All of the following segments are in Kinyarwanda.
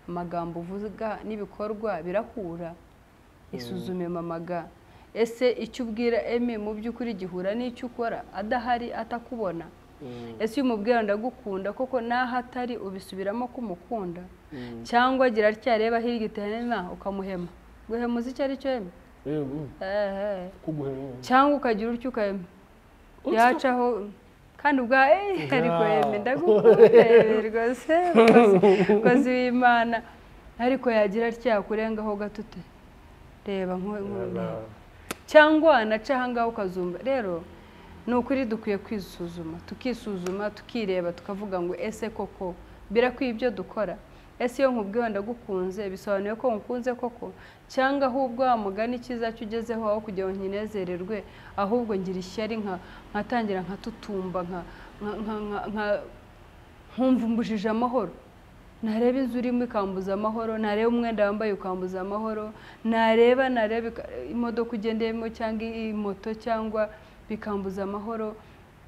amagambo uvuga n'ibikorwa birakura isuzume mamaga ese icyo ubwira Emi mu by'ukuri gihura n'icyo ukora adahari atakubona ese iyo umubwira ndagukunda koko naho atari ubisubiramo ko umukunda cyangwa agira aryareba hirya itena ukamuhema guhemuza icyo ari cyo Emi cyangwa ukagira utyo ukahema yacaho kandi ubwa ariko Emi ndagukunda rwose kozi w'Imana ariko yagira atyakurengaho gatute reba cyangwa naca hanga ukazumba rero nukuri dukwiye kwisuzuma tukisuzuma tukireba tukavuga ngo ese koko birakwiye ibyo dukora ese iyo nkubwiye ndagukunze bisobanuye ko nkunze koko cyangwa ahubwo amugani cyiza cyugezeho aho kugira ngo nkinezererwe ahubwo ngira ishyari nkatangira nkatutumba nkumva mbujije amahoro nareba inzu urimo ikambuza amahoro nareba umwenda wambaye ukambuza amahoro nareba imodoka ugendeyemo cyangwa moto cyangwa bikambuza amahoro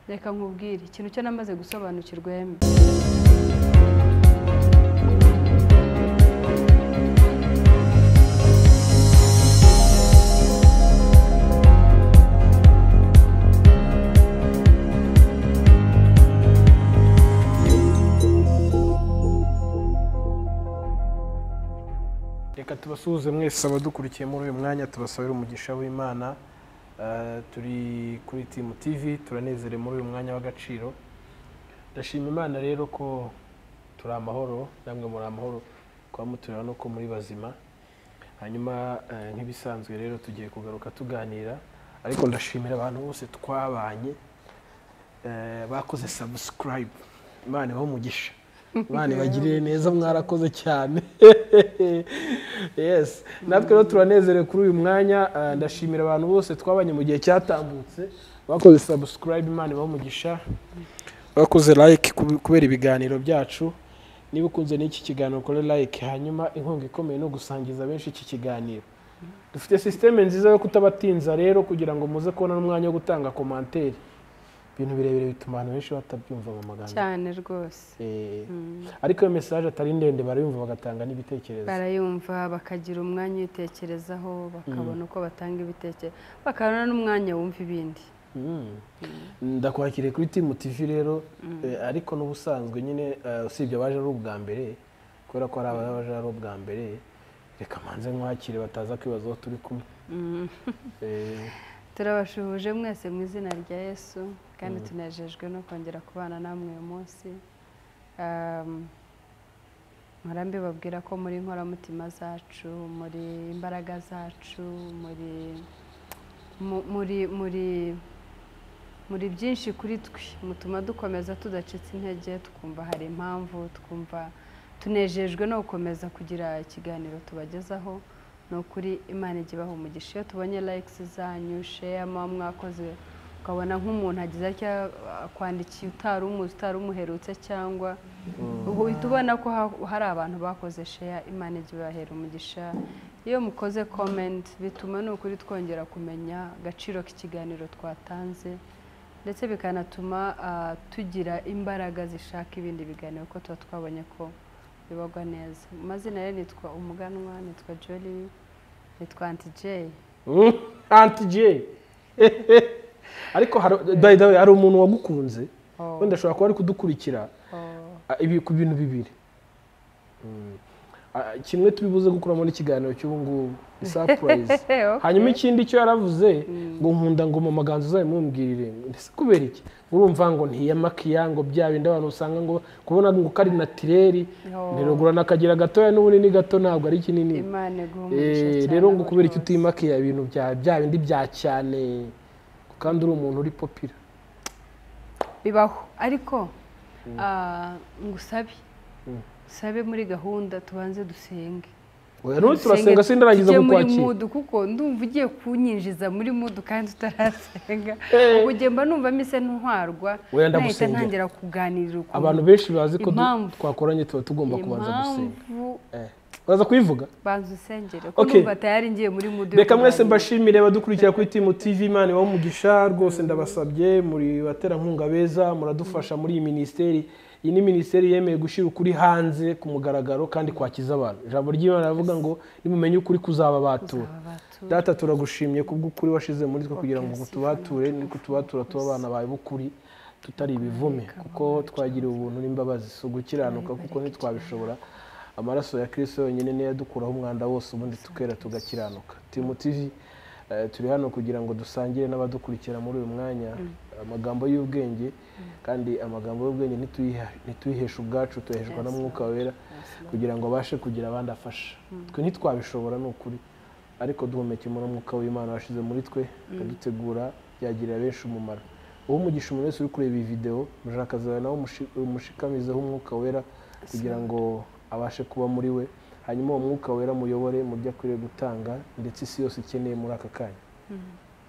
reka nkubwire ikintu cyo namaze gusobanukirwa Emi reka tubasuhuze mwese abadukurikiye muri uyu mwanya tubasabira umugisha w'Imana turi kuri Team TV turanezere muri uyu mwanya w'agaciro ndashima Imana rero ko turi amahoro namwe muri amahoro kwa muturira no ko muri bazima hanyuma nk'ibisanzwe rero tugiye kugaruka tuganira ariko ndashimira abantu bose twabanye bakoze subscribe Imana ibahe umugisha Imana ibagirire neza mwarakoze cyane yes natwe rero turanezere kuri uyu mwanya ndashimira abantu bose twabanye mu gihe cyatambutse bakoze subscribe Imana ibahe umugisha bakoze like kubera ibiganiro byacu niba ukunze n'iki kiganiro kore like hanyuma inkunga ikomeye no gusangiza benshi iki kiganiro dufite systeme nziza yo kutabatinza rero kugira ngo muze kubona n'umwanya wo gutanga commentaire ibintu birebire bituma abantu benshi batabyumva mu magambo cyane rwose ariko iyo message atari ndende barayumva bagatanga n'ibitekerezo barayumva bakagira umwanya witekerezaho bakabona uko batanga ibitekerezo bakabona n'umwanya wumva ibindi ndakwakiriye kuri Team TV rero ariko n'ubusanzwe nyine usibye abaje ari ubwa mbere kubera ko ari abaje ari ubwa mbere reka manze nkwakire bataza kwibazaho turi kumwe turabashuhuje mwese mu izina rya Yesu kandi tunejejwe no kongera kubana namwe uyu munsi murambe babwira ko muri inkoramutima zacu muri imbaraga zacu muri byinshi kuri twe mutuma dukomeza tudacitse intege tukumva hari impamvu tukumva tunejejwe no gukomeza kugira ikiganiro tubagezaho no kuri Imana igibaho umugisha tubonye likes zanyu share mwakoze ukabona nk'umuntu agize cya kwandikiye utari umuherutse cyangwa uhita ubona ko hari abantu bakoze share Imana igibahera umugisha iyo mukoze comment bituma no kuri twongera kumenya agaciro k'ikiganiro twatanze ndetse bikanatuma tugira imbaraga zishaka ibindi biganiro ko tuba twabonye ko bibagwa neza amazina ye nitwa Umuganwa nitwa Jolie nitwa Auntie J ariko hari umuntu wagukunze wenda ashobora kuba ari kudukurikira ku bintu bibiri kimwe tubibuze gukuramo n'ikiganiro cy'ubu ngubu ni surprise hanyuma ikindi cyo yaravuze ngo nkunda ngo mama ganzo uzayimumbwirire ndetse kubera iki urumva ngo ntiyamakiya ngo bya bindi abantu usanga ngo kubona ngo kari naturel nirogura nakagira gatoya n'ubunini gato ntabwo ari kinini rero ngo kubera iki utimakiya ibintu bya bindi bya cyane kandi uri umuntu uri popular bibaho ariko ngusabe sabe muri gahunda tubanze dusenge Rero turasenga sindarangiza kukwakira. Muri mood kuko ndumva ugiye kunyinjiza muri mood kandi tutarasenga. Ubugemba numva mise ntwarwa. Nahita ntangira kuganirira uko. Abantu benshi bazi ko twakoranye tuba tugomba kubanza gusenga. Uraza kuyivuga? Banza usengere. Ko numva tayari ngiye muri mood. Reka mwese mbashimire badukurikira kuri Team TV Imana ibamugisha rwose ndabasabye muri batera nkunga beza muradufasha muri iyi ministeri iyi ni minisiteri yemeye gushyira ukuri hanze ku mugaragaro kandi kwakiza abantu. Ijambo ry'Imana rivuga ngo nimumenye ukuri kuzababatura. Data turagushimye kubw'ukuri washize muri twe kugira ngo tubature, niko tubatura tuba abana bawe b'ukuri tutari ibivume, kuko twagiriwe ubuntu n'imbabazi, so gukiranuka kuko ntitwabishobora. Amaraso ya Kristo yonyine niyo yadukuraho umwanda wose, ubundi tukera tugakiranuka. TV turi hano kugira ngo dusangire n'abadukurikira muri uyu mwanya amagambo y'ubwenge, kandi amagambo y'ubwenge ntituyihesha ubwacu, tuyaheshwa na Mwuka Wera kugira ngo abashe kugira abandi afasha. Twe ntitwabishobora ni ukuri, ariko duhumeke muri Mwuka w'Imana washize muri twe dutegura byagirira benshi umumaro. Uwo umugisha umuntu wese uri kureba iyi video, mujakaza nawe umushikamizeho Umwuka Wera kugira ngo abashe kuba muri we, hanyuma uwo Mwuka Wera muyobore mu byo akwiriye gutanga, ndetse isi yose ikeneye muri aka kanya.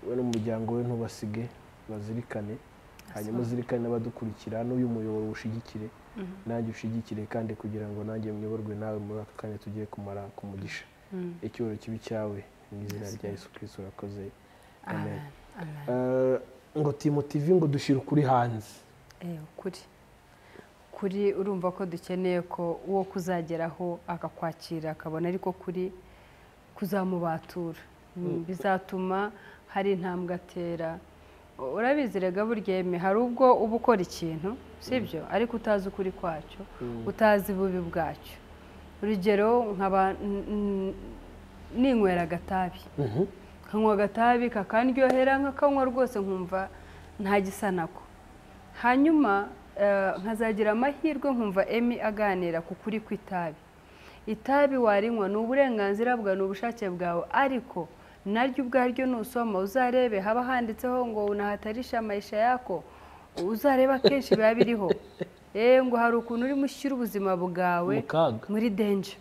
We n'umuryango we ntubasige, bazirikane, hanyuma uzirikane n'abadukurikira, n'uyu muyoboro ushigikire, nanjye ushigikire, kandi kugira ngo nanjye muyoborwe nawe muri aka kanya tugiye kumara kumugisha. Icyubahiro kibi cyawe mu izina rya Yesu Kristo urakoze, amen. Ngo TV ngo dushyira ukuri hanze. Kuri urumva ko dukeneye ko uwo kuzageraho akakwakira akabona ariko kuri kuzamubatura, bizatuma hari intambwe atera. Urabizi rega burya hari ubwo uba ukora ikintu sibyo, ariko utazi ukuri kwacyo, utazi bubi bwacyo. Urugero nkaba ninywera agatabi, nkanywa agatabi kakandyohera, nkakanywa rwose nkumva nta gisa nako, hanyuma nkazagira amahirwe nkumva Emi aganira ku kuri kw'itabi. Itabi warinywa ni uburenganzira bwawe, ni ubushake bwawe, ariko naryo ubwaryo nusoma uzarebe haba handitseho ngo unahatarisha maisha yako, uzareba kenshi biba biriho ngo hari ukuntu urimo ushyira ubuzima bwawe muri danger.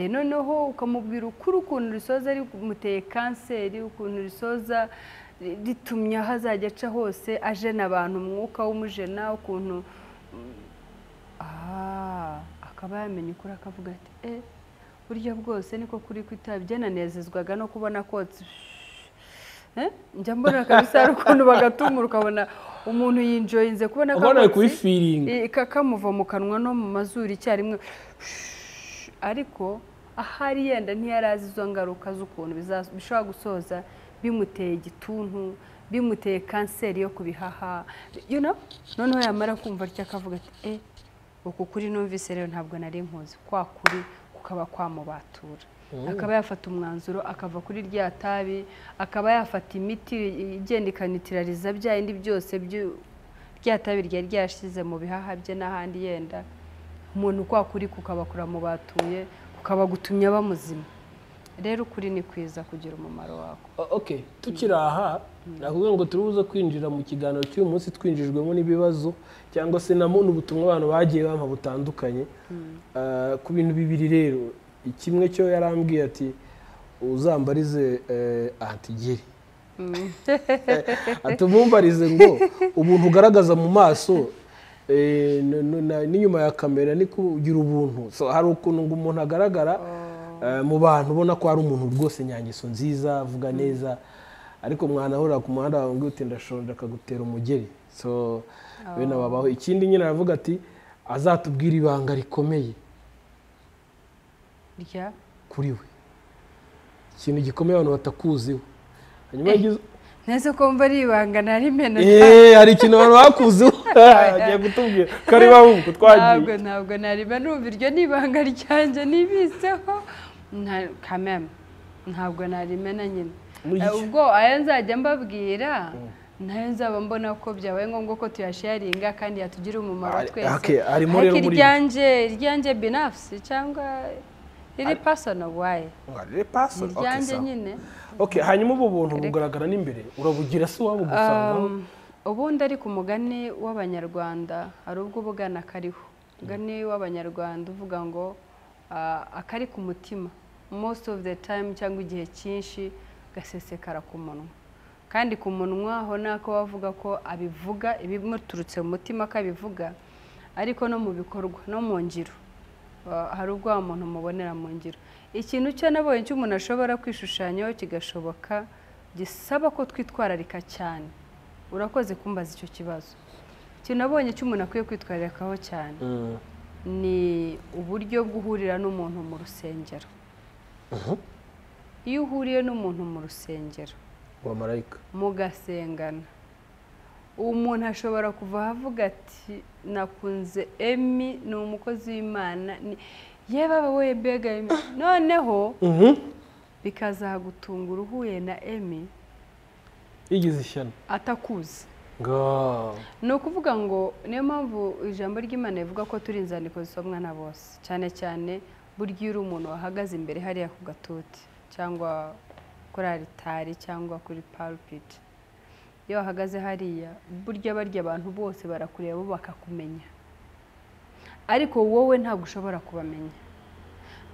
Noneho ukamubwira ukuri ukuntu risoza rimuteye kanseri, ukuntu risoza ritumye hazajya aca hose ajena abantu umwuka w'umujena, ukuntu akaba yamenya ukuri akavuga ati burya bwose niko kuri kw'itabi. Byananezezwaga no kubona kotse njya mbona kabisa hari ukuntu bagatumura ukabona umuntu yinjoyinze kubona kamuva mu kanwa no mu mazuru icyarimwe, ariko ahari yenda ntiyarazi izo ngaruka z'ukuntu bishobora gusoza bimuteye igituntu, bimuteye kanseri yo kubihaha, noneho yamara kumva atya akavuga ati uku kuri numvise rero ntabwo nari nkuzi, kwa kuri kukaba kwamubatura. Akaba yafata umwanzuro akava kuri rya tabi, akaba yafata imiti igenda ikanitirariza bya indi byose rya tabi ryari ryashize mu bihaha bye n'ahandi, yenda umuntu kwa kuri kukaba kuramubatuye, kukaba gutumye aba muzima. Rero ukuri ni kwiza kugira umumaro wako. Tukiri aha navuga ngo turubuze kwinjira mu kiganiro cy'uyu munsi twinjijwemo n'ibibazo cyangwa se n'ubutumwa abantu bagiye bampa butandukanye ku bintu bibiri. Rero kimwe cyo yarambwiye ati uzambarize antigeri, atumumbarize ngo ubuntu ugaragaza mu maso n'inyuma ya kamera ni kugira ubuntu. So hari ukuntu ngo umuntu agaragara mu bantu ubona ko ari umuntu rwose nyangeso nziza, avuga neza, ariko mwanahura ku muhanda wawe ngo uti ndashonje akagutera umugeri. So bene babaho. Ikindi nyine aravuga ati azatubwira ibanga rikomeye kuri we, ikintu gikomeye abantu batakuziho. Hanyuma nese ko mba ari ibanga nari mena, hari ikintu abantu bakuziho agiye kutubwira kari bahubwo twagiye. Ntabwo nari numva iryo ni ibanga ryanjye nibiseho kameme, ntabwo nari mena nyine. Ubwo aya nzajya mbabwira nayo nzaba mbona ko byabaye ngombwa ko tuyasharinga kandi yatugira umumaro twese. Ariko iryanjye binafsi cyangwa iri personal way, iryanjye nyine. Hanyuma ubu buntu bugaragara n'imbere urabugira se waba ugusanga ubundi ari ku mugani w'Abanyarwanda, hari ubwo bugana kariho mugani w'Abanyarwanda uvuga ngo akari ku mutima most of the time cyangwa igihe cyinshi gasesekara ku munwa, kandi ku munwa ho nako bavuga ko abivuga ibimuturutse mu mutima akabivuga, ariko no mu bikorwa no mu ngiro hari ubwo umuntu mubonera mu ngiro. Ikintu cyo nabonye cy'umuntu ashobora kwishushanyaho kigashoboka gisaba ko twitwararika cyane. Urakoze kumbaza icyo kibazo. nabonye cy'umuntu akwiye kwitwararikaho cyane ni uburyo bw'uhurira n'umuntu mu rusengero. Iyo uhuriye n'umuntu mu rusengero wa marayika mugasengana, umuntu ashobora kuva avuga ati nakunze Emi, ni umukozi w'Imana, yeba we mbega Emi, noneho bikazagutungura uhuye na Emi yigize ishyano atakuzi. Ni ukuvuga ngo niyo mpamvu ijambo ry'Imana rivuga ko turi inzandiko zisomwa na bose, cyane cyane burya uri umuntu wahagaze imbere hariya ku gatuti cyangwa kuri aritari cyangwa kuri pulpit. Iyo wahagaze hariya burya barya abantu bose barakureba bo bakakumenya, ariko wowe ntabwo ushobora kubamenya.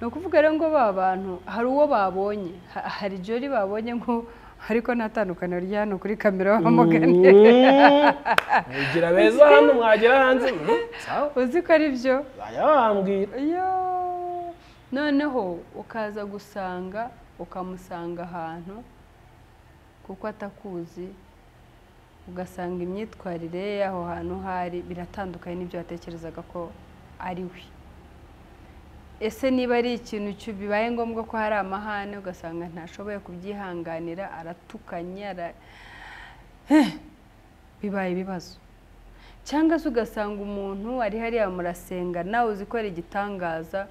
Ni ukuvuga rero ngo ba bantu hari uwo babonye, hari jori babonye ngo ariko natandukana rya hano kuri kamera bamugane mugira beza hano mwagera hanze uzi ko ari byo ayabambwira. Noneho ukaza gusanga ukamusanga ahantu kuko atakuzi, ugasanga imyitwarire y'aho hantu hari biratandukanye n'ibyo watekerezaga ko ari we. Ese niba ari ikintu bibaye ngombwa ko hari amahane ugasanga ntashoboye kubyihanganira, aratukanye, bibaye ibibazo. Cyangwa se ugasanga umuntu ari hariya murasenga nawe uzi ko ari igitangaza,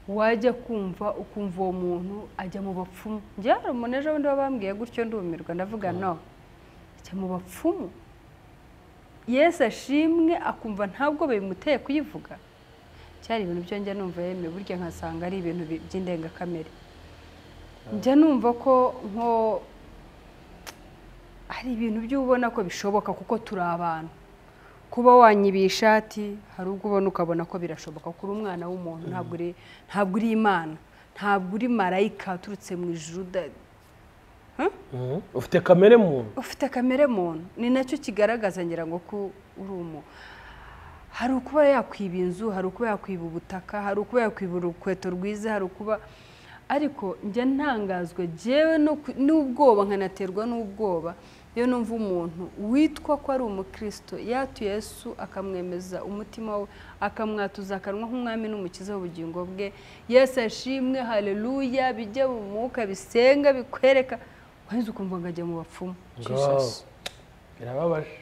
wajya kumva ukumva uwo muntu ajya mu bapfumu. Njye hari umuntu ejo bundi wabambwiye gutyo ndumirwa, ndavuga no, ajya mu bapfumu. Yesu ashimwe, akumva ntabwo bimuteye kuyivuga. Cyari ibintu byo njya numva yemeye, burya nkasanga ari ibintu by'indengakamere. Njya numva ko nko hari ibintu by'ubona ko bishoboka kuko turi abantu. Kuba wanyibisha ishati hari ubwo ubona ukabona ko birashoboka, kuri umwana w'umuntu ntabwo uri Imana, ntabwo uri marayika uturutse mu ijuru. Ufite kamere muntu. Ufite kamere muntu, ni nacyo kigaragaza ngira ngo ko uri umuntu. Hari ukuba yakwiba inzu, hari ukuba yakwiba ubutaka, hari ukuba yakwiba urukweto rwiza, hari ukuba, ariko njya ntangazwa jewe n'ubwoba, nkanaterwa n'ubwoba iyo numva umuntu witwa ko ari umukristo yatu Yesu akamwemeza umutima we, akamwatuza akanwa nk'umwami n'umukiza w'ubugingo bwe. Yesu ashimwe, haleluya, bijya mu mwuka, bisenga, bikwereka, wahise ukumva ngo ajya mu bapfumu. Birababaje.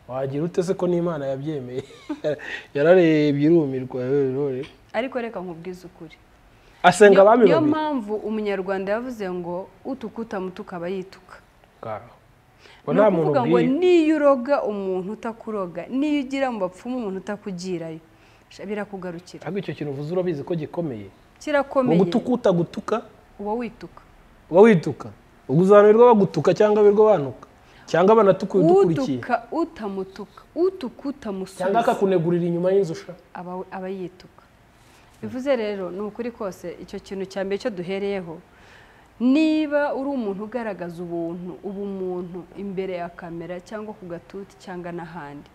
Wagira utese ko n'Imana yabyemeye yararebye irumirwa. Ariko reka nkubwize ukuri, asenga abami babiri. Niyo mpamvu umunyarwanda yavuze ngo utukuta mutuka aba yituka. Ni ukuvuga ngo niyo uroga umuntu utakuroga, niyo ugira mu bapfumu umuntu utakugirayo, birakugarukira. Ariko icyo kintu uvuze urabizi ko gikomeye. Kirakomeye. Gutukuta gutuka uba wituka. Uguzanirwa bagutuka cyangwa birwa banuka cyangwa banatukuye dukurikiye. Utamutuka, utukuta musubiza. Cyangwa akakunegurira inyuma y'inzusha. Aba yituka. Bivuze rero ni ukuri kose icyo kintu cya mbere cyo duhereyeho. Niba uri umuntu ugaragaza ubumuntu imbere ya kamera cyangwa ku gatuti cyangwa n'ahandi,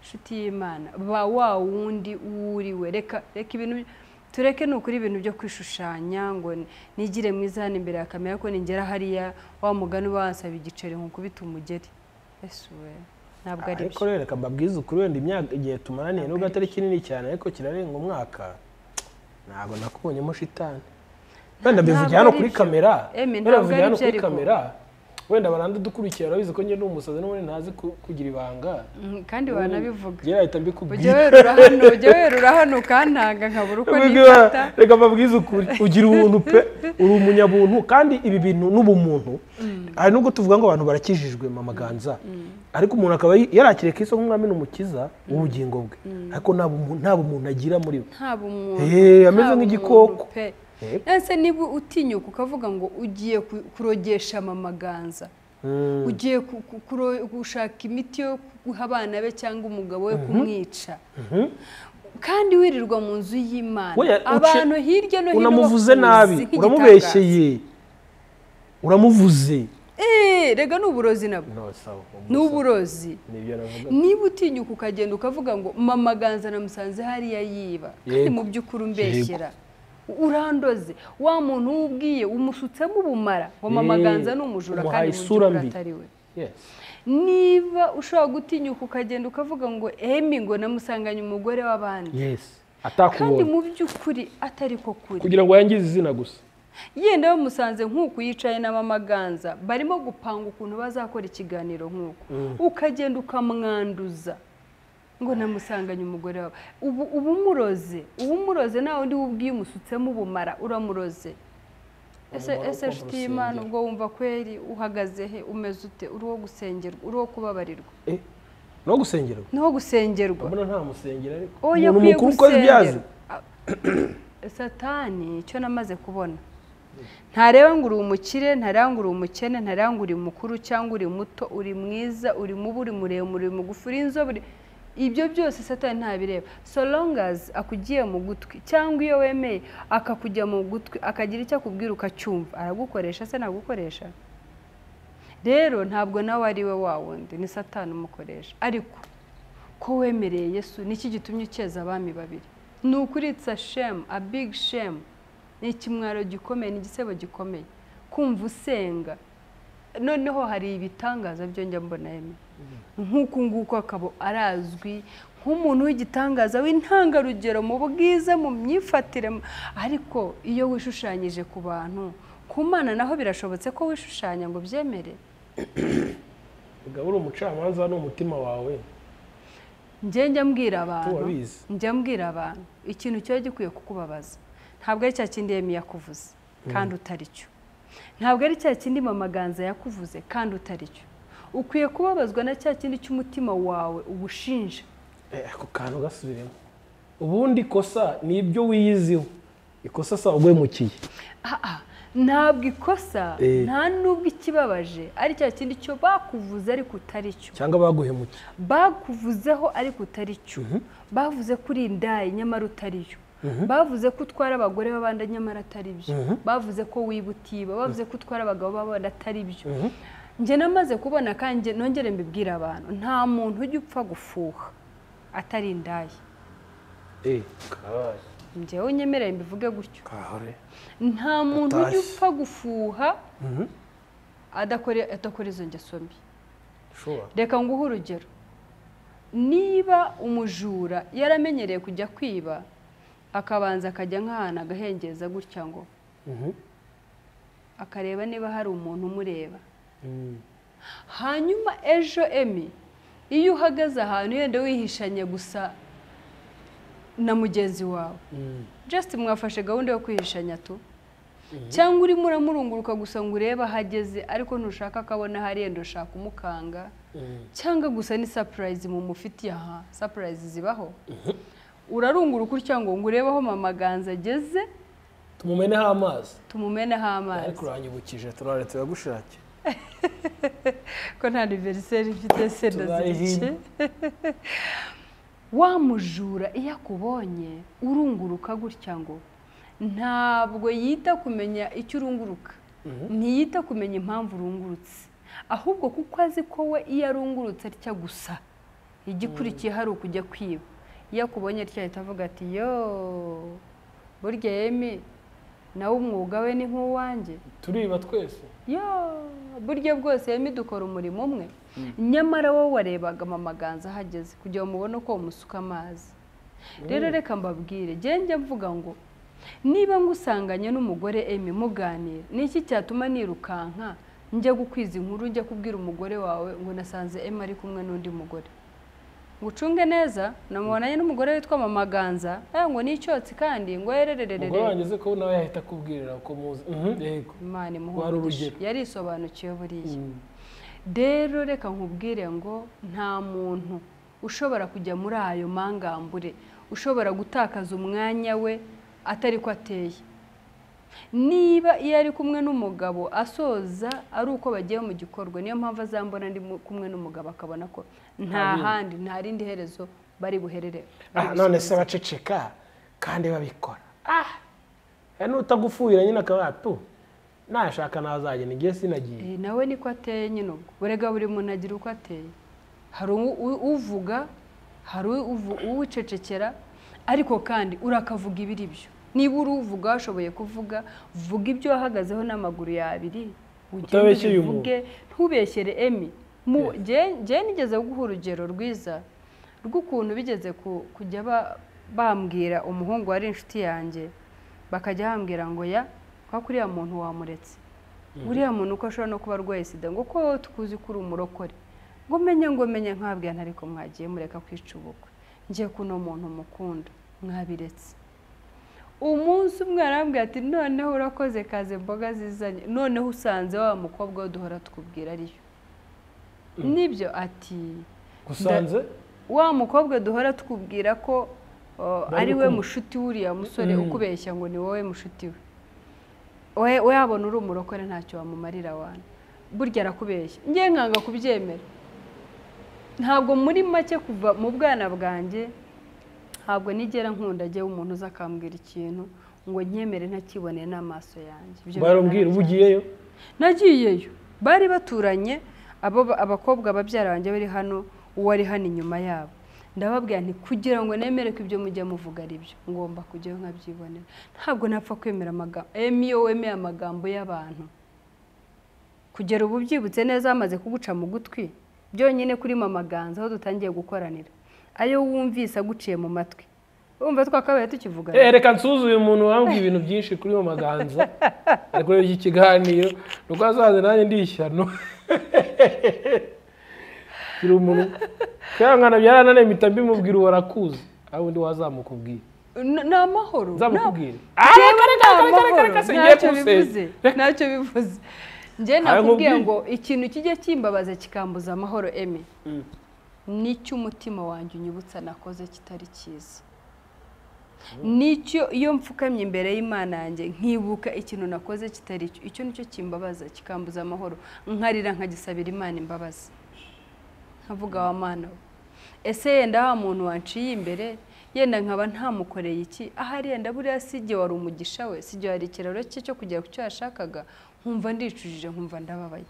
inshuti y'Imana, ba wa wundi uriwe. Reka ibintu tureke ni ukuri ibintu byo kwishushanya ngo nigire mwiza hano imbere ya kamera ko ningera hariya wa mugani wansaba igiceri nkukubita umugeri. Yesu we, ntabwo ari byo. Ariko reka mbabwize ukuri, wenda imyaka igihe tumaraniye nubwo atari kinini cyane ariko kirarenga umwaka, ntabwo nakubonyemo shitani. Wenda bivugira hano kuri kamera, wenda baranda dukurikira urabizi ko njye n'umusazi n'ubundi ntazi kugira ibanga, kandi wanabivuga. Njye ahita mbikubwira. Ujye werura hano ukantanga nkabura uko nifata. Reka mbabwize ukuri, ugira ubuntu pe, uri umunyabuntu, kandi ibi bintu n'ubumuntu. Hari nubwo tuvuga ngo abantu barakijijwe mu maganza, ariko umuntu akaba yarakiriye Kristo nk'umwami n'umukiza w'ubugingo bwe, ariko nta bumuntu agira muri we. Nta bumuntu. Ameze nk'igikoko. Ese niba utinyuka ukavuga ngo ugiye kurogesha amamaganza, ugiye gushaka imiti yo guha abana be cyangwa umugabo we kumwica, kandi wirirwa mu nzu y'Imana, abantu hirya no hino unamuvuze nabi, uramubeshyeye, uramuvuze. Rega n'uburozi nabwo. N'uburozi. Niba utinyuka ukagenda ukavuga ngo mamaganza namusanze hariya yiba, kandi mu by'ukuri umbeshyera, urandoze, wa muntu ubwiye umusutsemo ubumara, wa mamaganza n'umujura kandi mu by'ukuri atari we. niba ushobora gutinyuka ukagenda ukavuga ngo emi ngo namusanganye umugore w'abandi kandi mu by'ukuri atari ko kuri kugira ngo yangize izina gusa yenda bamusanze nk'uku yicaye na mama Ganza barimo gupanga ukuntu bazakora ikiganiro nk'uku ukagenda ukamwanduza ngo namusanganye umugore wawe ubu muroze nawe undi wubwiye umusutsemo ubumara uramuroze ese nshuti y'Imana ubwo wumva kweri uhagaze he umeze ute uri wo gusengerwa uri wo kubabarirwa no gusengerwa mbona nta musengera ariko umuntu mukuru uko byazi Satani icyo namaze kubona ntareba ngo uri umukire ntareba ngo uri umukene ntareba ngo uri mukuru cyangwa uri muto uri mwiza uri mubi uri muremure uri mugufi uri inzobe ibyo byose Satani ntabireba so long as akugiye mu gutwi cyangwa iyo wemeye akakujya mu gutwi akagira icyo akubwira ukacyumva aragukoresha se nagukoresha rero ntabwo nawe ari we wawundi ni Satani umukoresha ariko ko wemereye Yesu niki gitumye ukeza abami babiri ni ukuri it's a shame a big shame ni ikimwaro gikomeye ni igisebo gikomeye kumva usenga noneho hari ibitangaza byo njya mbona yeme nk'uko nguko akabo arazwi nk'umuntu w'igitangaza w'intangarugero mu bwiza mu myifatire ariko iyo wishushanyije ku bantu ku Mana naho birashobotse ko wishushanya ngo byemere ugabura umucamanza n'umutima wawe njya mbwira abantu ikintu cyo gikwiye kukubabaza ntabwo ari cya kindi Yemi yakuvuze kandi utari cyo ntabwo ari cya kindi Mama Ganza yakuvuze kandi utari cyo ukwiye kubabazwa na cya kindi cy'umutima wawe ubushinja ako kantu gasubiremo ubundi kosa ni ibyo wiyiziho ikosa sa ugwemukiye ntabwo ikosa nta nubwo ikibabaje ari cya kindi cyo bakuvuze ariko utari cyo cyangwa baguhemukiye bakuvuzeho ariko utari cyo bavuze kuri indayi nyamara utari cyo bavuze ko utwara abagore b'abandi nyamara atari byo bavuze ko wibutiba bavuze ko utwara abagabo b'abandi atari byo njye namaze kubona kandi nongere mbibwira abantu nta muntu ujya upfa gufuha atari indayi njyewe unyemereye mbivuge gutyo nta muntu ujya upfa gufuha adakora izo ngeso mbi reka nguhe urugero niba umujura yaramenyereye kujya kwiba akabanza akajya nk'ahantu agahengeza gutya ngo akareba niba hari umuntu umureba hanyuma ejo Emi iyo uhagaze ahantu yenda wihishanye gusa na mugenzi wawe just mwafashe gahunda yo kwihishanya tu cyangwa urimo uramurunguruka gusa ngo urebe ahageze ariko ntushaka akabona hari yenda ushaka umukanga cyangwa gusa ni surprise mu mufitiye surprise zibaho urarunguruka cyangwa ngo urebe aho Mama Ganza ageze tumumeneho amazi ariko uranyibukije turare tuyagushake ko nta anniversaire mfite se ndazice wamujura iyo akubonye urunguruka gutya ngo ntabwo yita kumenya icyo urunguruka ntiyita kumenya impamvu urungurutse ahubwo kuko azi ko we iyo arungurutse atya gusa igikurikiye hari ukujya kwiba iyo akubonye atya ahita avuga ati yo burya Yemi nawe umwuga we ni nk'uwanjye turiba twese burya bwose Yemi dukora umurimo umwe nyamara wowe warebaga Mama Ganza ahageze kugira ngo mubone uko umusuka amazi rero reka mbabwire njye mvuga ngo niba ngusanganye n'umugore Emi muganira niki cyatuma nirukanka njya gukwiza inkuru njya kubwira umugore wawe ngo nasanze Emi ari kumwe n'undi mugore ngucunge neza namubonanye n'umugore witwa Mama Ganza ngo n'icyotsi kandi ngo yerererere ngo wangeze ko nawe yahita kubwirira ko muzi yego Imana imuhumurije yari isobanukiye buriya rero reka nkubwire ngo nta muntu ushobora kujya muri ayo mangambure ushobora gutakaza umwanya we atari ko ateye niba iyo ari kumwe n'umugabo asoza ari uko bagiye mu gikorwa niyo mpamvu azambona ndi kumwe n'umugabo akabona ko nta handi nta rindi herezo bari buherere none se baceceka kandi babikora n'utagufuhira nyine akaba tu nashaka nazagenda igihe sinagiye nawe niko ateye nyine ubwo burega buri muntu agira uko ateye hari uvuga hari uwicecekera ariko kandi urakavuga ibiri byo niba uruvuga washoboye kuvuga vuga ibyo wahagazeho n'amaguru yabiri uvuge ntubeshyere Emi njye nigeze guha urugero rwiza rw'ukuntu bigeze kujya bambwira umuhungu wari inshuti yanjye bakajya bambwira ngo ya kwa kuriya muntu wamuretse uriya muntu uko ashobora no kuba arwaye sida ngo ko tukuzi kuri umurokore ngo menye nkabwira ariko mwagiye mureka kwica ubukwe ngiye kuno muntu mukunda mwabiretse umunsi umwe arambwira ati noneho urakoze kaze mboga zizanye noneho usanze wa mukobwa duhora tukubwira ariyo nibyo ati gusanze wa mukobwa duhora tukubwira ko ari we mushuti wuriya musore ukubeshya ngo ni wowe mushuti we yabona uri umurokore ntacyo wamumarira wana burya arakubeshya ngiye nkanga kubyemera ntabwo muri make kuva mu bwana bwanjye ntabwo nigera nkunda ajye umuntu uza akambwira ikintu ngo nkemere ntakibone n'amaso yanjye barambwira ubugiyeyo nagiyeyo bari baturanye abakobwa babyara banjye bari hano uwari hano inyuma yabo ndababwira nti kugira ngo nemere ko ibyo mujya muvuga ari byo ngomba kujyayo nkabyibonera ntabwo napfa kwemera amagambo iyo wemeye amagambo y'abantu kugera ubu byibutse neza bamaze kuguca mu gutwi byonyine kuri mama ganza aho dutangiye gukoranira ayo wumvise aguciye mu matwi wumva twakabaye tukivugana reka nsuzuye umuntu wambwiye ibintu byinshi kuri mama ganza ariko rero iki kiganiro nuko azaze nanjye ndishyano kiri umuntu kwihangana byarananiye mpita mbimubwira warakuze aho undi wazamukubwira ni amahoro nzamukubwira ntacyo bivuze njye nakubwiye ngo ikintu kijya kimbabaza kikambuza amahoro eme nicyo umutima wanjye unyibutsa nakoze kitari cyiza nicyo iyo mfukamye imbere y'Imana yanjye nkibuka ikintu nakoze kitari cyo icyo nicyo kimbabaza kikambuza amahoro nkarira nkagisabira Imana imbabazi nkavuga wa Mana ese yenda wa muntu wanciye imbere yenda nkaba ntamukoreye iki ahari yenda buriya sijye wari umugisha we sijye wari ikiraro cye cyo kugera ku cyo yashakaga nkumva ndicujije nkumva ndababaye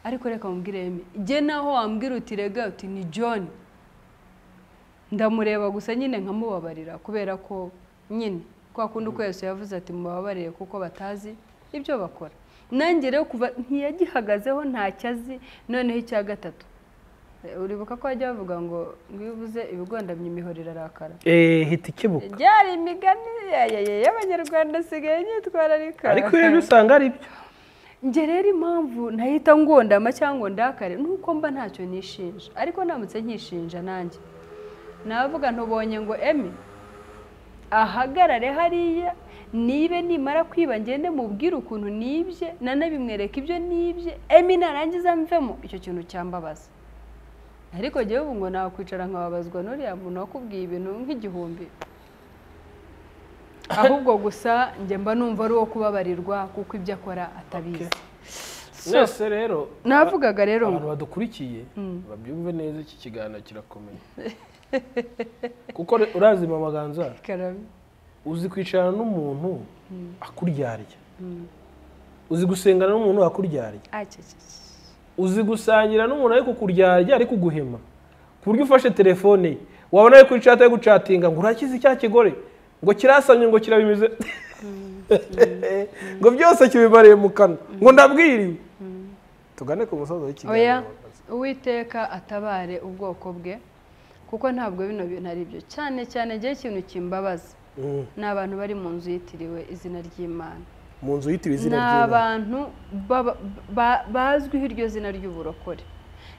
ariko reka mubwire njye naho wambwira uti rega uti ni John ndamureba gusa nyine nkamubabarira kubera ko nyine kwa kundi uko Yesu yavuze ati mubabarire kuko batazi ibyo bakora nanjye rero kuva ntiyagihagazeho ntacyazi noneho icya gatatu uribuka ko bajya bavuga ngo ngwibuze ibigondamye imihoro irarakara hita ikibuka byari imigani y'abanyarwanda sigaye nyitwararika ariko rero usanga ari byo njye rero impamvu ntahita ngondama cyangwa ndakare nuko mba ntacyo nishinja ariko namutse nkishinja nanjye navuga ntubonye ngo emi ahagarare hariya nibe nimara kwiba ngende mubwire ukuntu nibye nanabimwereka ibyo nibye emi narangiza mvemo icyo kintu cyambabaza ariko jyewe ubu ngo nakwicara nkababazwa n'uriya muntu wakubwiye ibintu nk'igihumbi ahubwo gusa njye mba numva ari uwo kubabarirwa kuko ibyo akora atabizi mwese rero navugaga rero abantu badukurikiye babyumve neza iki kiganiro kirakomeye kuko urazi mama ganza uzi kwicarana n'umuntu akuryarya uzi gusengana n'umuntu akuryarya uzi gusangira n'umuntu ari kukuryarya ari kuguhema ku buryo ufashe telefone ye wabona ari kuri chat ari gucatinga ngo urakize icya kigore ngo kirasamye ngo kirabimize ngo byose kibibariye mu kanwa ngo ndabwiriwe tugane ku musozo w'ikiganiro Uwiteka atabare ubwoko bwe kuko ntabwo bino bintu ari byo cyane cyane gihe ikintu kimbabaza n'abantu bari mu nzu yitiriwe izina ry'Imana mu nzu yitiriwe izina ry'Imana n'abantu bazwiho iryo zina ry'uburokore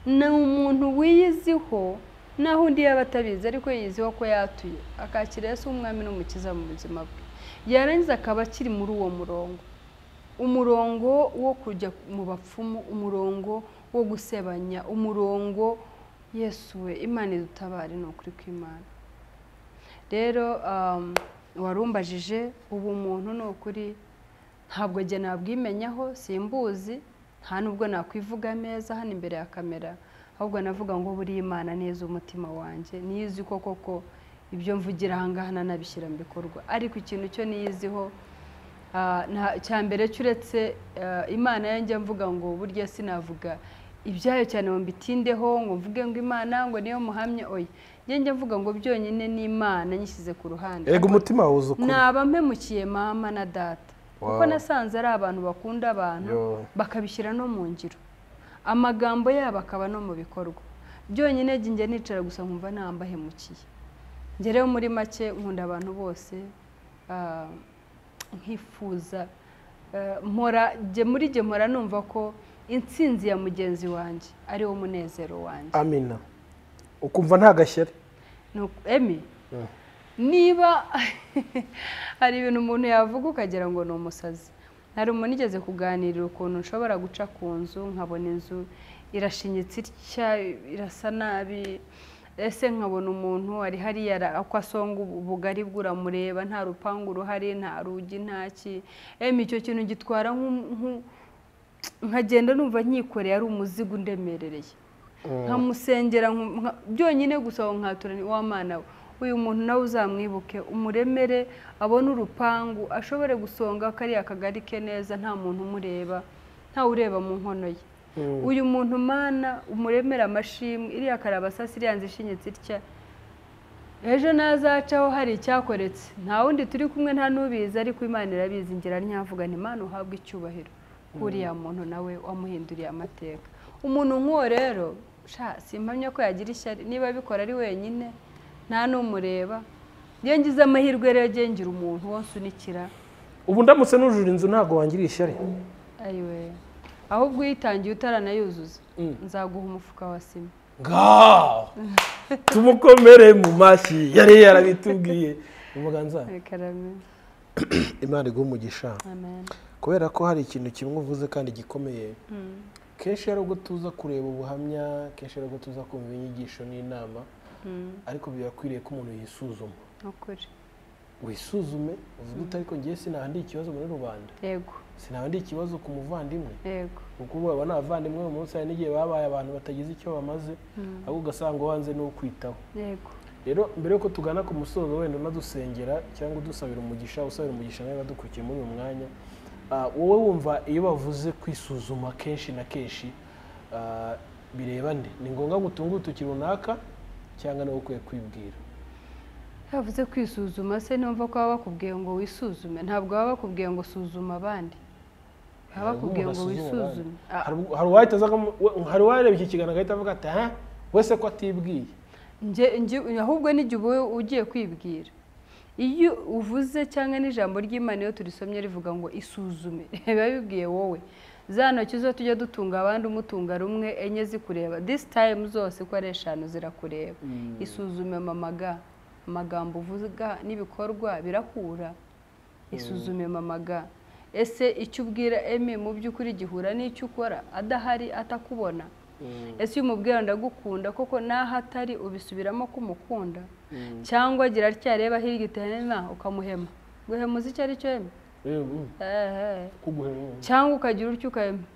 ni umuntu wiyiziho naho undi yaba atabizi ariko yiziho ko yatuye akakira Yesu umwami n'umukiza mu buzima bwe yarangiza akaba akiri muri uwo umurongo wo kujya mu bapfumu umurongo wo gusebanya umurongo Yesu we Imana idutabare ni ukuri kw'Imana rero warumbajije ubu muntu ni ukuri ntabwo jye nabwimenyaho simbuzi nta nubwo nakwivuga neza hano imbere ya kamera ahubwo navuga ngo buri Imana neza umutima wanjye niyizi koko ibyo mvugira ahangaha nanabishyira mu bikorwa ariko ikintu cyo niyiziho cya mbere cyuretse Imana yanjye mvuga ngo burya sinavuga ibyayo cyane ngo mbitindeho ngo mvuge ngo Imana ngo niyo muhamye oya njye mvuga ngo byonyine ni Imana nyishyize ku ruhande ego umutima wuze ukuri naba mpemukiye mama na data kuko nasanze ari abantu bakunda abantu bakabishyira no mu ngiro amagambo yabo akaba no mu bikorwa byonyine njye nicara gusa nkumva nambahemukiye. Njye rero muri make nkunda abantu bose, nkifuza muri jye mpora numva ko intsinzi ya mugenzi wanjye ari wo munezero wanjye. Amina. Ukumva nta gashyari? Emi, niba hari ibintu umuntu yavuga ukagira ngo ni umusazi. Hari umuntu igeze kuganirira ukuntu nshobora guca ku nzu nkabona inzu irashinyitse itya irasa nabi, ese nkabona umuntu ari hariya ako asonga ubugari bw'uramureba, nta rupangu ruhari, nta rugi, ntaki. Icyo kintu gitwara nkagenda numva nyikoreye ari umuzigo undemerereye. Nkamusengera byonyine gusa nkaturana wa Mana uyu muntu nawe uzamwibuke umuremere abone urupangu ashobore gusonga kariya kagari ke neza nta muntu umureba, nta ureba mu nkono ye. Uyu muntu Mana umuremera amashimwe iriya karabasasi iriyanze ishinyitse itya ejo nazacaho hari icyakoretse nta wundi turi kumwe nta nubizi ariko Imana irabizi. Ngira nyavuga nti Imana uhabwe icyubahiro kuriya muntu nawe wamuhinduriye amateka. Umuntu nk'uwo rero simpamya ko yagira ishyari niba abikora ari wenyine nta n'umureba. Iyo ngize amahirwe rero ngira umuntu wose unikira. Ubu ndamutse nujura inzu ntago wangira ishyari? Ayiwe, ahubwo uyitangiye utaranayuzuza nzaguha umufuka wa sima. Tumukomere mu mashyi, yari yarabitubwiye. Umuganza Imana iguhe umugisha. Amen. Kubera ko hari ikintu kimwe uvuze kandi gikomeye. Kenshi ari ubwo tuza kureba ubuhamya, kenshi ari ubwo tuza kumva inyigisho n'inama, ariko birakwiriye ko umuntu yisuzuma. Ukuri. Wisuzume uvuga uti ariko ngiye sinahandi ikibazo muri rubanda. Yego. Sinahandi ikibazo ku muvandimwe. Yego. Kuko ubu n'abavandimwe mu munsi hari n'igihe babaye abantu batagize icyo bamaze, ahubwo ugasanga wanze no kwitaho. Yego. Rero mbere yuko tugana ku musozo wenda unadusengera cyangwa udusabira umugisha, usabira umugisha nawe badukurikiye muri uyu mwanya, wowe wumva iyo bavuze kwisuzuma kenshi na kenshi bireba nde? Ni ngombwa gutunga urutoki runaka cyangwa nawe ukwiye kwibwira? Yavuze kwisuzuma se numva ko baba bakubwiye ngo wisuzume, ntabwo baba bakubwiye ngo suzuma abandi, baba bakubwiye ngo wisuzume. Hari uwareba iki kiganiro agahita avuga ati wese ko atibwiye. Ahubwo n'igihe uba ugiye kwibwira. Iyo uvuze cyangwa n'ijambo ry'Imana iyo turisomye rivuga ngo isuzume, biba bibwiye wowe za ntoki zo tujya dutunga abandi umutunga rumwe enye zikureba, this time zose ko ari 5 zirakureba. Isuzume amagambo uvuga n'ibikorwa birakura. Isuzume mamaga, ese icyo ubwira Emi mu by'ukuri gihura n'icyo ukora adahari atakubona? Ese umubwira ndagukunda koko naho atari ubisubiramo kumukunda? Cyangwa agira aryareba hirya itena ukamuhema? Guhemuza icyo ari cyo Emi? Cyangwa ukagira uryo ukahema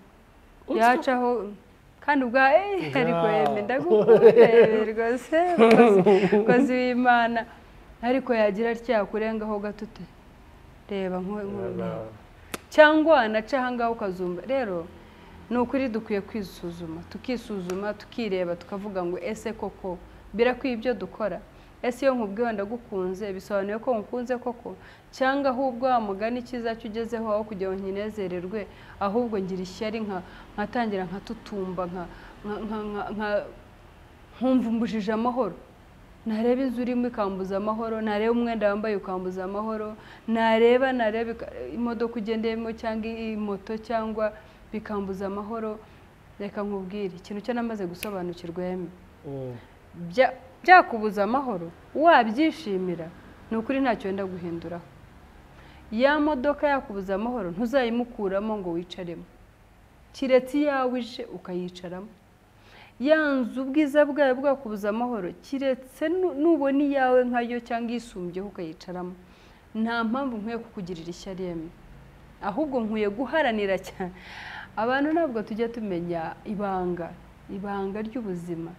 yacaho kandi ubwa ariko Emi ndagukunda rwose kozi w'Imana, ariko yagira atyakurengaho gatute reba cyangwa anaca ahangaho ukazumva. Rero ni ukuri dukwiye kwisuzuma, tukisuzuma tukireba tukavuga ngo ese koko birakwiye ibyo dukora? Ese iyo nkubwiye ndagukunze bisobanuye ko nkunze koko? Cyangwa ahubwo amugani cyiza cyugezeho aho kugira ngo nkinezererwe ahubwo ngira ishyari nkatangira nkatutumba nkumva mbujije amahoro? Nareba inzu urimo ikambuza amahoro, nareba umwenda wambaye ukambuza amahoro, nareba imodoka ugendeyemo cyangwa imoto cyangwa bikambuza amahoro. Reka nkubwire ikintu cyo namaze gusobanukirwa Emi, byakubuza amahoro wabyishimira ni ukuri ntacyo wenda guhinduraho. Ya modoka yakubuza amahoro ntuzayimukuramo ngo wicaremo, kiretse iyawe ije ukayicaramo. Yanzu ubwiza bwayo bwakubuza amahoro kiretse nubona iyawe nkayo cyangwa isumbyeho ukayicaramo. Nta mpamvu nkwiye kukugirira ishyari Emi, ahubwo nkwiye guharanira cyane. Abantu ntabwo tujya tumenya ibanga ry'ubuzima.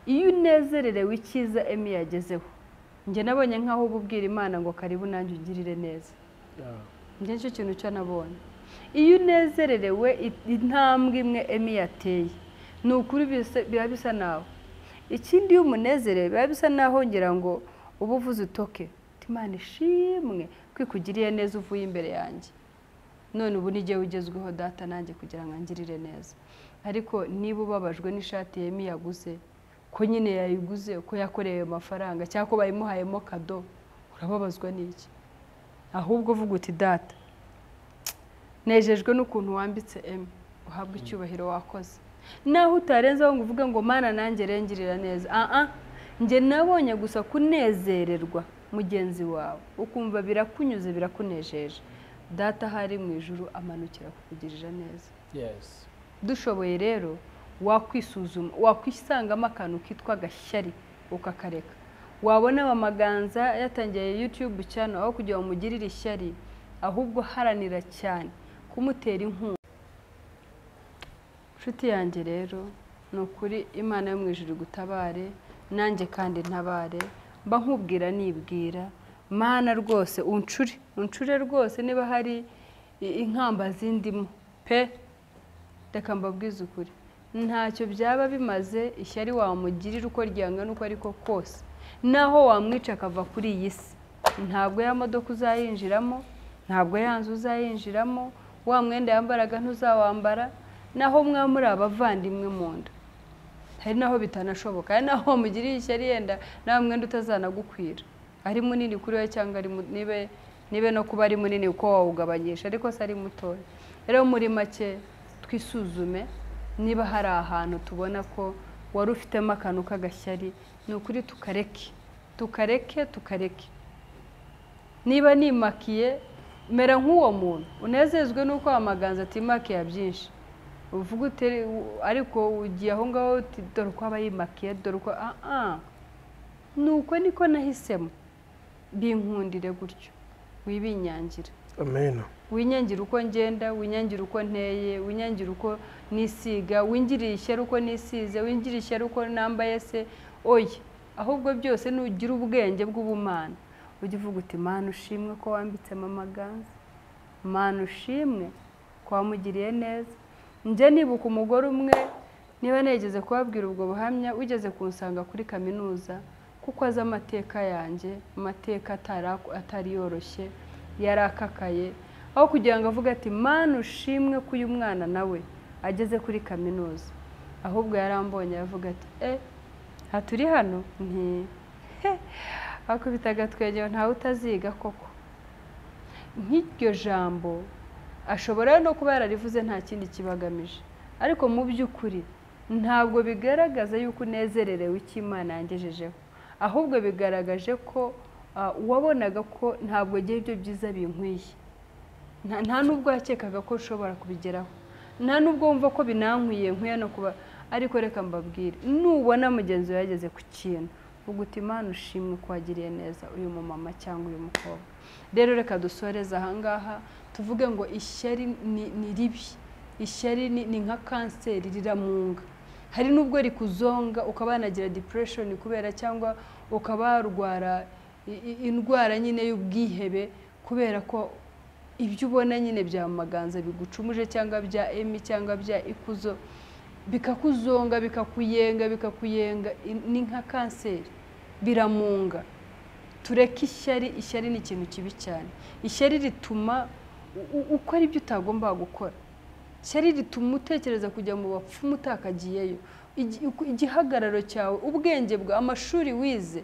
Iyo unezererewe icyiza Emi yagezeho, njye nabonye nkaho ububwira Imana ngo karibu nanjye ungirire neza. Njye nicyo kintu cyo nabonye. Iyo unezererewe intambwe imwe Emi yateye, ni ukuri biba bisa naho. Ikindi iyo umunezerewe biba bisa naho ngira ngo uba uvuze utoke Imana ishimwe kwikugiriye neza uvuye imbere yanjye. none ubu n'igihe ugezweho data nanjye kugira ngo angirire neza. Ariko niba ubabajwe n'ishati Emi yaguze ko nyine yayiguze ko yakoreye amafaranga cyangwa ko bayimuhayemo kado, urababazwa n'iki? Ahubwo vuga uti data nejejwe n'ukuntu wambitse Emi, uhabwa icyubahiro wakoze. Naho utarenzaho ngo uvuge ngo mana nanjye rengirira neza, njye nabonye gusa kunezererwa mugenzi wawe ukumva birakunyuze birakunejeje, data hari mu ijuru amanukira kukugirira neza. Yes. Dushoboye rero wakwisuzuma, wakwisangamo akantu kitwa agashyari ukakareka. Wabona amaganza yatangiye YouTube channel aho kugira ngo umugirire ishyari, ahubwo haranira cyane kumutera inkunga. Nshuti yanjye rero ni ukuri Imana yo mu ijuru gutabare, nanjye kandi ntabare, mba nkubwira nibwira mana rwose uncure rwose niba hari inkamba zindimo pe, reka mbabwize ukuri ntacyo byaba bimaze ishyari wamugirira uko ryangana uko ariko kose, naho wamwica akava kuri iyi si, ntabwo ya modoka uzayinjiramo, ntabwo ya nzu uzayinjiramo, wa mwenda yambaraga ntuzawambara, naho mwa muri abavandimwe mu nda hari naho bitanashoboka, hari naho mugiriye ishyari yenda nawe mwenda utazanagukwira, ari munini kuri we cyangwa ari nibe no kuba ari munini uko wawugabanyisha, ariko se ari mutoya. Rero muri make twisuzume niba hari ahantu tubona ko wari ufitemo akantu k'agashyari, ni ukuri tukareke. Niba nimakiye mera nk'uwo muntu unezezwe n'uko amaganza atimakiye byinshi, uvuga uti ariko ugiye aho ngaho dore uko aba yimakiye, dore uko nuko niko nahisemo, binkundire gutyo, wibinyangira. Amen. Winyangira uko ngenda, winyangira uko nteye, winyangira uko nisiga, wingiriye ishyari uko nisize, wingiriye ishyari uko nambaye se, oya ahubwo byose nugira ubwenge bw'ubumana, ujye uvuga uti mana ushimwe ko wambitsemo amaganza, mana ushimwe ko wamugiriye neza. Nje nibuka umugore umwe niba negeze kubabwira ubwo buhamya, ugeze kunsanga kuri kaminuza kuko azi amateka yanjye, amateka atari yoroshye, yarakakaye, aho kugira ngo avuga ati mana ushimwe ko uyu mwana nawe ageze kuri kaminuza, ahubwo yarambonye avuga ati haturi hano akubita agatwegero ntawe utaziga koko. Nk'iryo jambo ashobora no kuba yararivuze nta kindi kibagamije, ariko mu by'ukuri ntabwo bigaragaza yuko unezererewe icyo Imana yangejejeho, ahubwo bigaragaje ko wabonaga ko ntabwo agiye ibyo byiza binkwiye, nta nubwo yakekaga ko ushobora kubigeraho, nta nubwo wumva ko binankwiye nkwiye no kuba. Ariko reka mbabwire, nubona mugenzi wawe yageze ku kintu uvuga uti Imana ushimwe ko wagiriye neza uyu mumama cyangwa uyu mukobwa. Rero reka dusoreze ahangaha tuvuge ngo ishyari ni ribi, ishyari ni nka kanseri, riramunga. Hari nubwo rikuzonga ukaba wanagira depression kubera, cyangwa ukaba warwara indwara nyine y'ubwihebe kubera ko ibyo ubona nyine bya maganza bigucumuje cyangwa bya Emi cyangwa bya ikuzo bikakuzonga, bikakuyenga, ni nka kanseri, biramunga. Tureke ishyari ni ikintu kibi cyane. Ishyari rituma ukora ibyo utagomba gukora, ishyari rituma utekereza kujya mu bapfumu utakagiyeyo, igihagararo cyawe, ubwenge bwa, amashuri wize,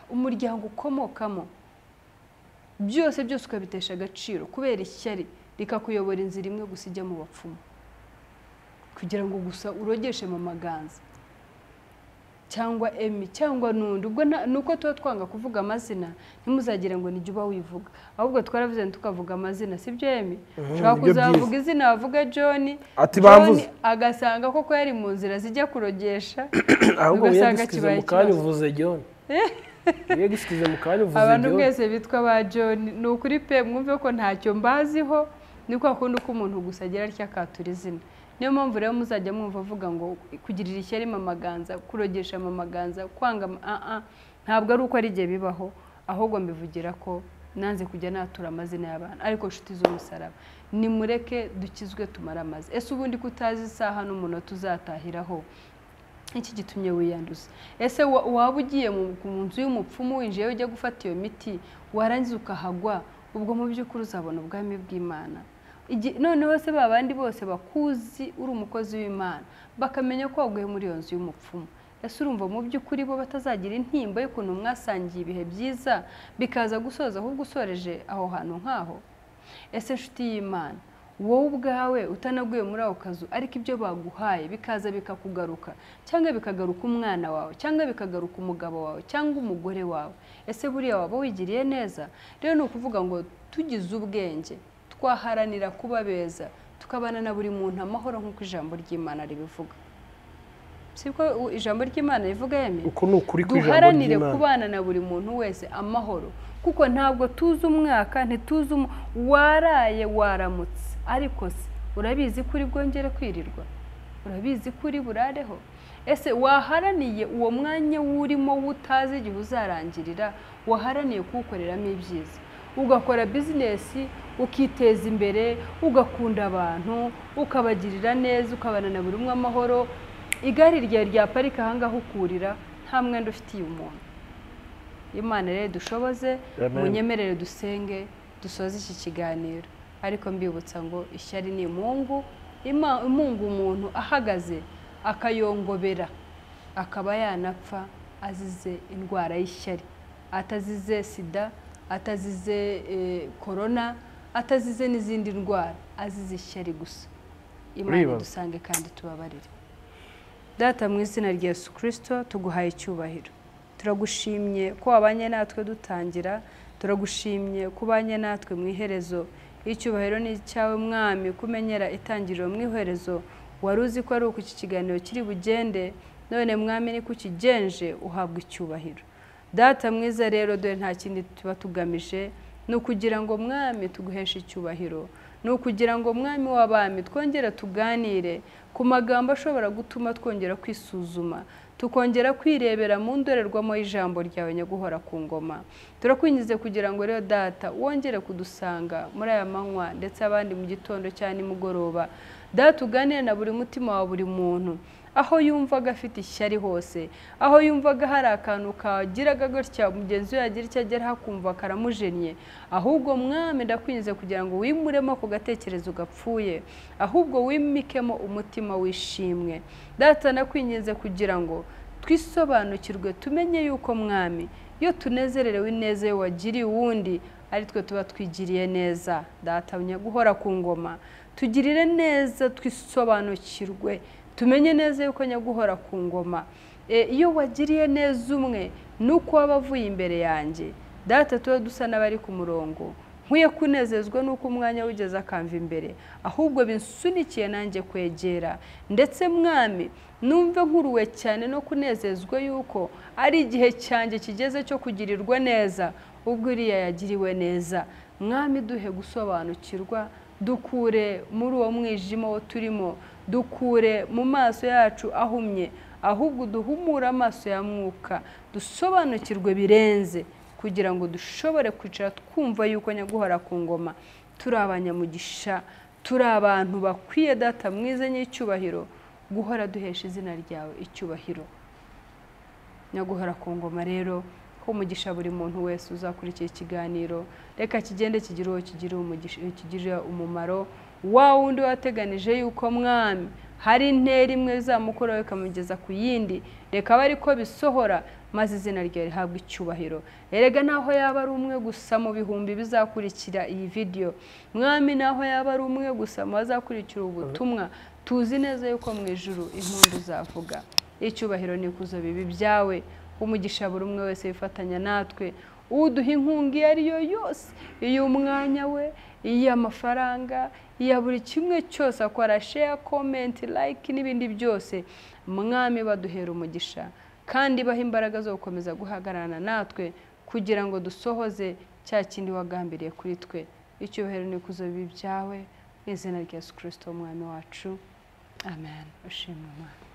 umuryango ukomokamo, byose ukabitesha agaciro kubera ishyari, rikakuyobora inzira imwe gusa ijya mu bapfumu, kugira ngo gusa urogeshe mu maganza cyangwa Emi cyangwa nundi. Ubwo nuko tuba twanga kuvuga amazina, ntimuzagire ngo nijye uba wivuga, ahubwo twaravuze tukavuga amazina. Sibyo Emi? Ushobora kuzavuga izina wavuga John agasanga koko yari mu nzira zijya kurogesha, ahubwo yagisikize mu kanya uvuze John. Abantu mwese bitwa ba John, ni ukuri pe mwumve ko ntacyo mbaziho, niko akunda uko umuntu gusa agira atya akatura izina. Niyo mpamvu rero muzajya mwumva avuga ngo kugirira ishyari mu maganza, kurogesha mu maganza, kwanga ntabwo ari uko ari igihe bibaho, ahubwo mbivugira ko nanze kujya natura amazina y'abantu. Ariko nshuti z'umusaraba, nimureke dukizwe tumara amazi. Ese ubundi kutazi isaha n'umunota uzatahiraho iki gitumye wiyanduza? Ese waba ugiye mu nzu y'umupfumu winjiye ujya gufata iyo miti, warangiza ukahagwa ubwo mu by'ukuri uzabona ubwami bw'Imana. Noneho se babandi bose bakuzi uri umukozi w'Imana bakamenya ko waguye muri iyo nzu y'umupfumu, ese urumva mu by'ukuri bo batazagira intimba y'ukuntu mwasangiye ibihe byiza bikaza gusoza ahubwo usoreje aho hantu nk'aho? Ese nshuti y'Imana, wowe ubwawe utanaguye muri ako kazu ariko ibyo baguhaye bikaza bikakugaruka, cyangwa bikagaruka umwana wawe, cyangwa bikagaruka umugabo wawe cyangwa umugore wawe, ese buriya waba wigiriye neza? Rero ni ukuvuga ngo tugize ubwenge twaharanira kuba beza, tukabana na buri muntu amahoro nk'uko ijambo ry'Imana ribivuga. Sibwo ijambo ry'Imana rivuga yeme? Uko ni ukuri kw'ijambo ry'Imana. Duharanire kubana na buri muntu wese amahoro, kuko ntabwo tuzi umwaka, ntituzi waraye waramutse, ariko se urabizi kuri bwongere kwirirwa? Urabizi kuri burareho? Ese waharaniye uwo mwanya wurimo utazi igihe uzarangirira, waharaniye kuwukoreramo ibyiza, ugakora bizinesi ukiteza imbere, ugakunda abantu, ukabagirira neza, ukabana na buri umwe amahoro, igare ryawe ryaparika ahangaha ukurira nta mwenda ufitiye umuntu. Imana rero dushoboze, munyemerere dusenge dusoze iki kiganiro, ariko mbibutsa ngo ishyari ni imungu, imungu umuntu ahagaze akayongobera akaba yanapfa azize indwara y'ishyari, atazize sida, atazize korona, atazize n'izindi ndwara, azize ishyari gusa. Imana dusange kandi tubabarire. Data mu izina rya Yesu Kristo tuguhaye icyubahiro, turagushimye ko wabanye natwe dutangira, turagushimye ko ubanye natwe mu iherezo. Icyubahiro ni icyawe Mwami, kumenyera itangiriro mu iherezo. Wari uzi ko ari uko iki kiganiro kiri bugende, none Mwami ni kukigenje, uhabwa icyubahiro. Data mwiza rero dore nta kindi tuba tugamije, ni ukugira ngo Mwami tuguheshe icyubahiro, ni ukugira ngo Mwami w'abami twongera tuganire ku magambo ashobora gutuma twongera kwisuzuma, tukongera kwirebera mu ndorerwamo y'ijambo ryawe nyaguhora ku ngoma. Turakwinjize kugira ngo rero Data wongere kudusanga muri aya manywa ndetse abandi mu gitondo cyane nimugoroba. Data uganire na buri mutima wa buri muntu, aho yumvaga afite ishyari hose, aho yumvaga hari akantu kagiraga gutya mugenzi we yagira icyo agera hakumva karamujennye, ahubwo Mwami ndakwinjize kugira ngo wimuremo ako gatekerezo gapfuye, ahubwo wimikemo umutima wishimwe. Data ndakwinjize kugira ngo twisobanukirwe, tumenye yuko Mwami iyo tunezererewe ineza yo wagiriye uwundi ari twe tuba twigiriye neza. Data unyaguhora ku ngoma, tugirire neza, twisobanukirwe, tumenye neza yuko nyaguhora ku ngoma. Iyo wagiriye neza umwe nuko wabavuye imbere yanjye, Data tuba dusa n'abari ku murongo, nkwiye kunezezwa nuko umwanya wigeze akamva imbere, ahubwo binsunikiye nanjye kwegera. Ndetse Mwami numve nkuruwe cyane no kunezezwa yuko ari igihe cyanjye kigeze cyo kugirirwa neza ubwo uriya yagiriwe neza. Mwami duhe gusobanukirwa, dukure muri uwo mwijima wo turimo, dukure mu maso yacu ahumye, ahubwo duhumure amaso ya Mwuka, dusobanukirwe birenze, kugira ngo dushobore kwicara twumva yuko nyaguhora ku ngoma turi abanyamugisha, turi abantu bakwiye Data mwiza n'icyubahiro, guhora duhesha izina ryawe icyubahiro. Nyaguhora ku ngoma rero umugisha buri muntu wese uzakurikira ikiganiro, reka kigende kigira uwo kigirira umumaro. Wa wundi wateganije yuko Mwami hari intera imwe izamukora ikamugeza ku yindi, reka bari ko bisohora, maze izina ryawe rihabwa icyubahiro. Erega naho yaba ari umwe gusa mu bihumbi bizakurikira iyi video, Mwami naho yaba ari umwe gusa mu bazakurikira ubutumwa, tuzi neza yuko mu ijuru impundu zavuga. Icyubahiro n'ikuzo bibi byawe, umugisha buri umwe wese wifatanya natwe, uduha inkunga iyo ari yo yose, iy'umwanya we, iy'amafaranga, iya buri kimwe cyose akora share, comment, like n'ibindi byose. Mwami baduhera umugisha kandi baha imbaraga zo gukomeza guhagararana natwe kugira ngo dusohoze cya kindi wagambiriye kuri twe. Icyubahiro n'ikuzo bibi byawe, mu izina rya Yesu Kristo umwami wacu, amen. Ushimwe Imana.